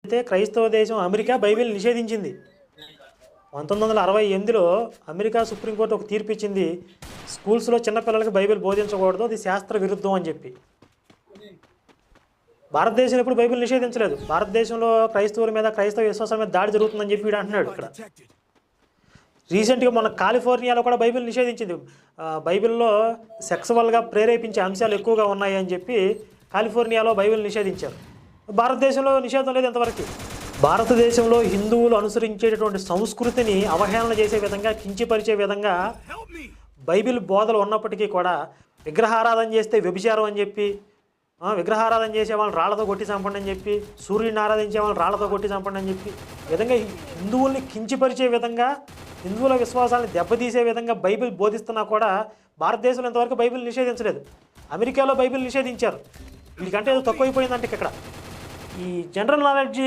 అయితే క్రైస్తవ దేశం అమెరికా బైబిల్ నిషేధించింది. 1968లో అమెరికా సుప్రీంకోర్టు ఒక తీర్పు ఇచ్చింది. స్కూల్స్‌లో చిన్న పిల్లలకి బైబిల్ బోధించకూడదు. అది శాస్త్ర విరుద్ధం అని చెప్పి. భారతదేశంలో ఎప్పుడు బైబిల్ నిషేధించలేదు. భారతదేశంలో క్రైస్తవుల మీద, క్రైస్తవ విశ్వాసాల మీద దాడి జరుగుతుందని చెప్పి వీడు అంటున్నాడు ఇక్కడ. రీసెంట్‌గా మొన్న కాలిఫోర్నియాలో కూడా బైబిల్ నిషేధించింది. బైబిల్‌లో సెక్సువల్‌గా ప్రేరేపించే అంశాలు ఎక్కువగా ఉన్నాయి అని చెప్పి కాలిఫోర్నియాలో బైబిల్ నిషేధించారు. భారతదేశంలో నిషేధం లేదు ఇంతవరకు. భారతదేశంలో హిందువులు అనుసరించేటటువంటి సంస్కృతిని అవహేళన చేసే విధంగా, కించపరిచే విధంగా బైబిల్ బోధలు ఉన్నప్పటికీ కూడా విగ్రహారాధన చేస్తే వ్యభిచారం అని చెప్పి, విగ్రహారాధన చేసే వాళ్ళని రాళ్లతో కొట్టి చంపండి అని చెప్పి, సూర్యుడిని ఆరాధించే వాళ్ళని రాళ్లతో కొట్టి చంపండి అని చెప్పి విధంగా హిందువుల్ని కించపరిచే విధంగా, హిందువుల విశ్వాసాలను దెబ్బతీసే విధంగా బైబిల్ బోధిస్తున్నా కూడా భారతదేశంలో ఇంతవరకు బైబిల్ నిషేధించలేదు. అమెరికాలో బైబిల్ నిషేధించారు. వీడికంటే ఏదో తక్కువైపోయిందంటే ఇక్కడ ఈ జనరల్ నాలెడ్జ్